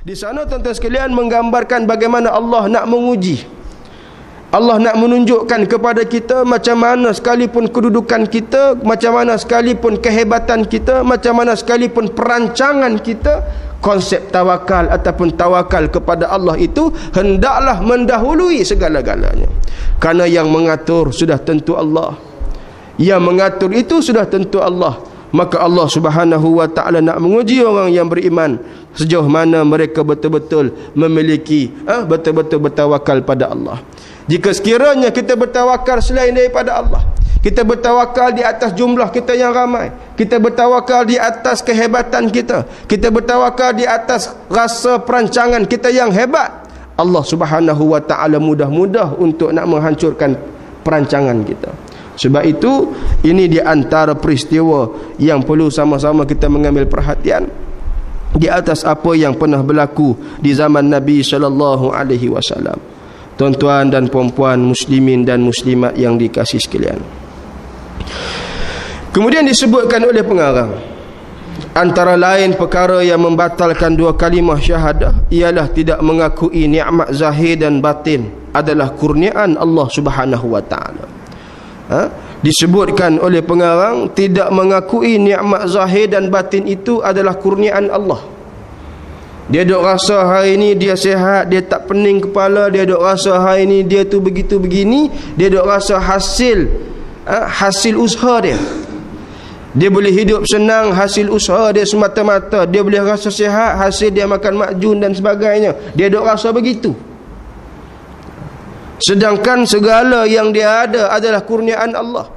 Di sana tuan-tuan sekalian menggambarkan bagaimana Allah nak menguji. Allah nak menunjukkan kepada kita macam mana sekalipun kedudukan kita, macam mana sekalipun kehebatan kita, macam mana sekalipun perancangan kita, konsep tawakal ataupun tawakal kepada Allah itu hendaklah mendahului segala-galanya. Kerana yang mengatur sudah tentu Allah. Yang mengatur itu sudah tentu Allah. Maka Allah Subhanahu wa ta'ala nak menguji orang yang beriman sejauh mana mereka betul-betul memiliki betul-betul bertawakal pada Allah. Jika sekiranya kita bertawakal selain daripada Allah, kita bertawakal di atas jumlah kita yang ramai, kita bertawakal di atas kehebatan kita, kita bertawakal di atas rasa perancangan kita yang hebat, Allah Subhanahu wa ta'ala mudah-mudah untuk nak menghancurkan perancangan kita. Sebab itu, ini di antara peristiwa yang perlu sama-sama kita mengambil perhatian di atas apa yang pernah berlaku di zaman Nabi SAW. Tuan-tuan dan puan-puan muslimin dan muslimat yang dikasihi sekalian. Kemudian disebutkan oleh pengarang, antara lain perkara yang membatalkan dua kalimah syahadah ialah tidak mengakui nikmat zahir dan batin adalah kurniaan Allah Subhanahu wa ta'ala. Disebutkan oleh pengarang, tidak mengakui nikmat zahir dan batin itu adalah kurniaan Allah. Dia duk rasa hari ni dia sihat, dia tak pening kepala, dia duk rasa hari ni dia tu begitu begini, dia duk rasa hasil usaha dia. Dia boleh hidup senang hasil usaha dia semata-mata. Dia boleh rasa sihat hasil dia makan makjun dan sebagainya. Dia duk rasa begitu. Sedangkan segala yang dia ada adalah kurniaan Allah.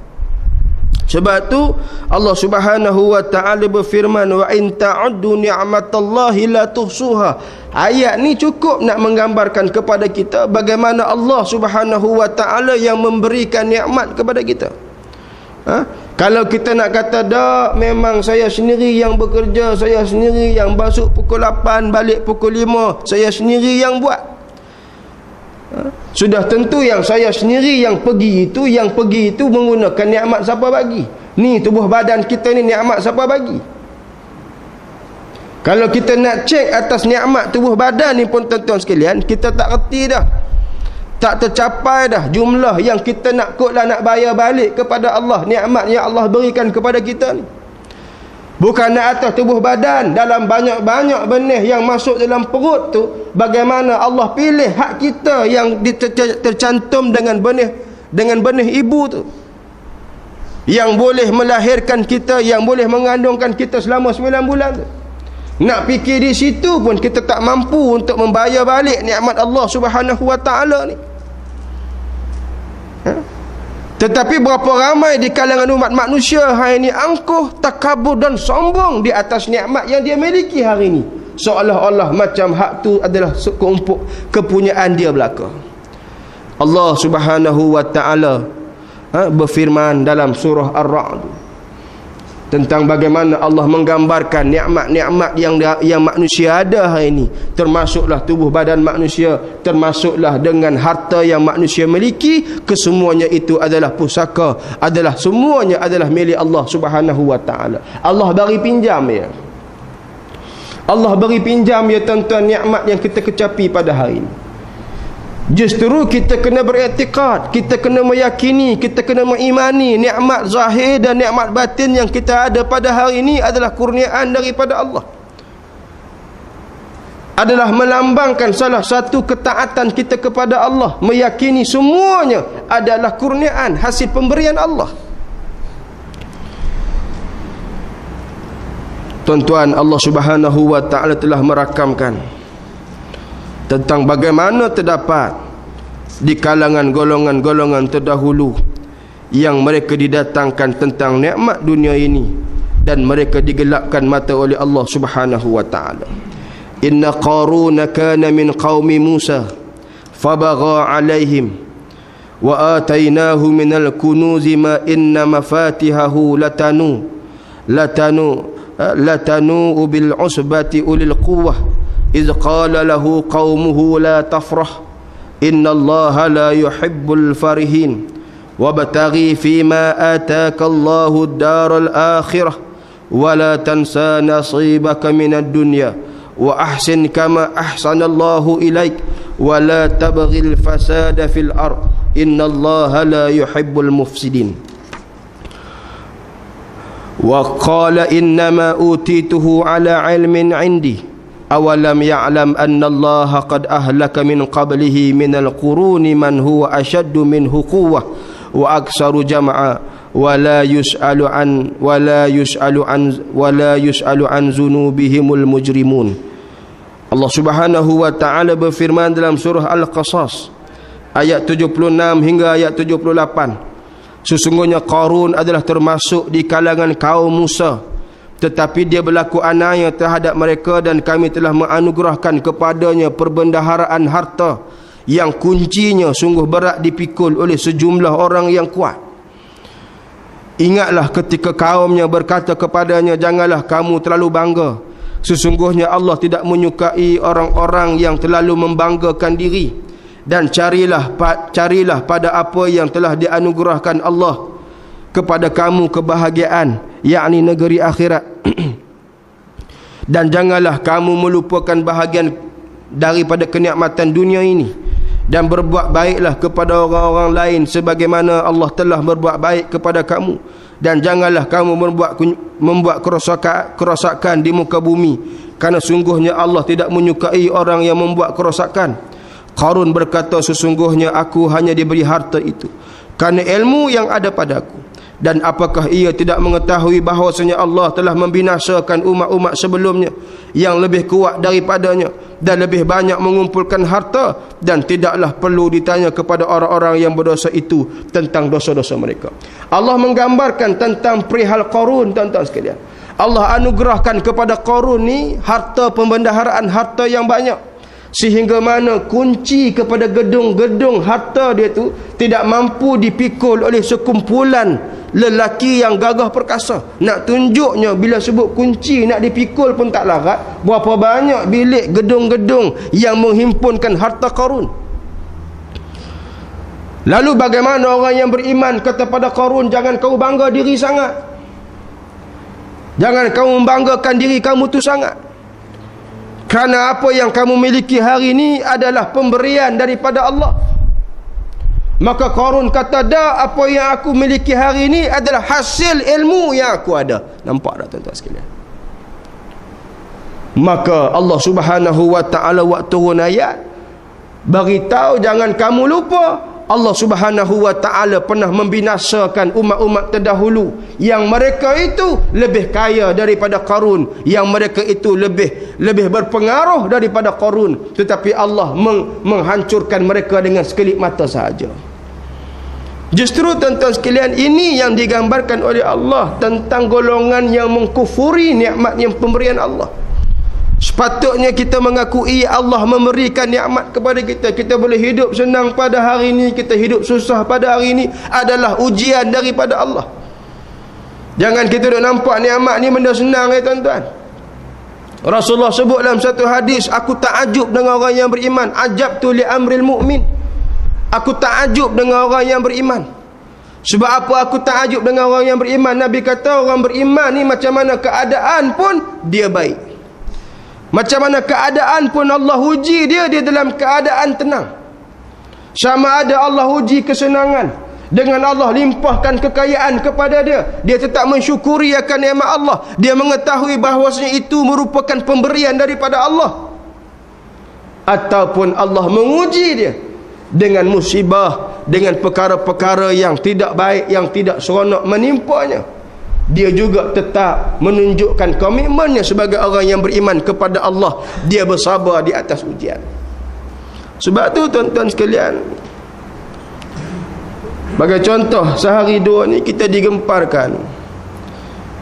Sebab tu Allah Subhanahu wa ta'ala berfirman, wa in ta'uddu ni'matallahi la tuhsuha. Ayat ni cukup nak menggambarkan kepada kita bagaimana Allah Subhanahu wa ta'ala yang memberikan nikmat kepada kita. Kalau kita nak kata dak, memang saya sendiri yang bekerja, saya sendiri yang masuk pukul 8 balik pukul 5, saya sendiri yang buat. Sudah tentu yang saya sendiri yang pergi itu menggunakan nikmat siapa bagi. Ni tubuh badan kita ni nikmat siapa bagi. Kalau kita nak cek atas nikmat tubuh badan ni pun tuan-tuan sekalian, kita tak reti dah, tak tercapai dah jumlah yang kita nak kotlah nak bayar balik kepada Allah nikmat yang Allah berikan kepada kita ni. Bukan nak atas tubuh badan, dalam banyak-banyak benih yang masuk dalam perut tu, bagaimana Allah pilih hak kita yang tercantum dengan benih ibu tu, yang boleh melahirkan kita, yang boleh mengandungkan kita selama 9 bulan tu. Nak fikir di situ pun kita tak mampu untuk membayar balik nikmat Allah Subhanahu wa ta'ala ni. Tetapi berapa ramai di kalangan umat manusia hari ini angkuh, takabur dan sombong di atas nikmat yang dia miliki hari ini, seolah-olah macam hak tu adalah sekumpul kepunyaan dia belaka. Allah Subhanahu wa ta'ala berfirman dalam surah Ar-Ra'd tentang bagaimana Allah menggambarkan nikmat-nikmat yang manusia ada hari ini, termasuklah tubuh badan manusia, termasuklah dengan harta yang manusia miliki. Kesemuanya itu adalah pusaka, semuanya adalah milik Allah Subhanahu wa ta'ala. Allah bagi pinjam ya. Allah beri pinjam ya tuan-tuan nikmat yang kita kecapi pada hari ini. Justru kita kena beriktikad, kita kena meyakini, kita kena mengimani nikmat zahir dan nikmat batin yang kita ada pada hari ini adalah kurniaan daripada Allah. Adalah melambangkan salah satu ketaatan kita kepada Allah, meyakini semuanya adalah kurniaan, hasil pemberian Allah. Tuan-tuan, Allah Subhanahu wa ta'ala telah merakamkan tentang bagaimana terdapat di kalangan golongan-golongan terdahulu yang mereka didatangkan tentang nikmat dunia ini dan mereka digelapkan mata oleh Allah Subhanahu wa ta'ala. Inna Qaruna kana min qaumi Musa fabagha alaihim wa atainahu minal kunuzi ma inna mafatihahu latanu bil usbati ulil quwwah إذ قال له قومه لا تفرح إن الله لا يحب الفرحين وابتغي فيما آتاك الله الدار الآخرة ولا تنسى نصيبك من الدنيا wa ahsin kama ahsanallahu ilaik wa la tabghil fasada fil ard innallaha la yuhibbul mufsidin. Wa qala innama utituhu ala ilmin indi awalam ya'lam anna allaha qad ahlaka min qablihi minal quruni man huwa ashaddu minhu quwwah wa aktsaru jam'a wa la yus'alu an zunubihimul mujrimun. Allah Subhanahu wa taala berfirman dalam surah Al-Qasas ayat 76 hingga ayat 78, sesungguhnya Qarun adalah termasuk di kalangan kaum Musa, tetapi dia berlaku aniaya terhadap mereka dan kami telah menganugerahkan kepadanya perbendaharaan harta yang kuncinya sungguh berat dipikul oleh sejumlah orang yang kuat. Ingatlah ketika kaumnya berkata kepadanya, janganlah kamu terlalu bangga. Sesungguhnya Allah tidak menyukai orang-orang yang terlalu membanggakan diri. Dan carilah pada apa yang telah dianugerahkan Allah kepada kamu kebahagiaan, yakni negeri akhirat. Dan janganlah kamu melupakan bahagian daripada kenikmatan dunia ini, dan berbuat baiklah kepada orang-orang lain sebagaimana Allah telah berbuat baik kepada kamu. Dan janganlah kamu membuat kerosakan di muka bumi, kerana sungguhnya Allah tidak menyukai orang yang membuat kerosakan. Qarun berkata, sesungguhnya aku hanya diberi harta itu kerana ilmu yang ada padaku. Dan apakah ia tidak mengetahui bahawasanya Allah telah membinasakan umat-umat sebelumnya yang lebih kuat daripadanya dan lebih banyak mengumpulkan harta, dan tidaklah perlu ditanya kepada orang-orang yang berdosa itu tentang dosa-dosa mereka. Allah menggambarkan tentang perihal Qarun, tuan-tuan sekalian. Allah anugerahkan kepada Qarun ni harta pembendaharaan, harta yang banyak, sehingga mana kunci kepada gedung-gedung harta dia tu tidak mampu dipikul oleh sekumpulan lelaki yang gagah perkasa. Nak tunjuknya bila sebut kunci nak dipikul pun tak larat, berapa banyak bilik gedung-gedung yang menghimpunkan harta Qarun. Lalu bagaimana orang yang beriman kata pada Qarun, jangan kau bangga diri sangat, jangan kau membanggakan diri kamu tu sangat, kerana apa yang kamu miliki hari ini adalah pemberian daripada Allah. Maka Qarun kata, dah, apa yang aku miliki hari ini adalah hasil ilmu yang aku ada. Nampak tak tuan-tuan sekalian? Maka Allah Subhanahu wa taala waktu turun ayat beritahu jangan kamu lupa, Allah Subhanahu wa taala pernah membinasakan umat-umat terdahulu yang mereka itu lebih kaya daripada Qarun, yang mereka itu lebih berpengaruh daripada Qarun, tetapi Allah menghancurkan mereka dengan sekelip mata sahaja. Justru tuan-tuan sekalian, ini yang digambarkan oleh Allah tentang golongan yang mengkufuri nikmat yang pemberian Allah. Sepatutnya kita mengakui Allah memberikan nikmat kepada kita. Kita boleh hidup senang pada hari ini, kita hidup susah pada hari ini, adalah ujian daripada Allah. Jangan kita duk nampak nikmat ni benda senang tuan-tuan. Rasulullah sebut dalam satu hadis, aku takjub dengan orang yang beriman. Ajabtu li amril mu'min. Aku takjub dengan orang yang beriman. Sebab apa aku takjub dengan orang yang beriman? Nabi kata orang beriman ni macam mana keadaan pun dia baik. Macam mana keadaan pun Allah uji dia dalam keadaan tenang. Sama ada Allah uji kesenangan, dengan Allah limpahkan kekayaan kepada dia, dia tetap mensyukuri akan nikmat Allah. Dia mengetahui bahawasanya itu merupakan pemberian daripada Allah. Ataupun Allah menguji dia dengan musibah, dengan perkara-perkara yang tidak baik, yang tidak seronok menimpanya, dia juga tetap menunjukkan komitmennya sebagai orang yang beriman kepada Allah. Dia bersabar di atas ujian. Sebab tu tuan-tuan sekalian, sebagai contoh, sehari dua ni kita digemparkan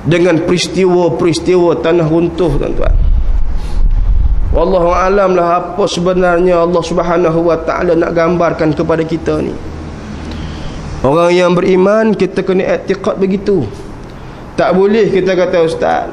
dengan peristiwa-peristiwa tanah runtuh tuan-tuan. Wallahu alam lah apa sebenarnya Allah Subhanahu wa taala nak gambarkan kepada kita ni. Orang yang beriman kita kena i'tiqad begitu. Tak boleh kita kata, ustaz,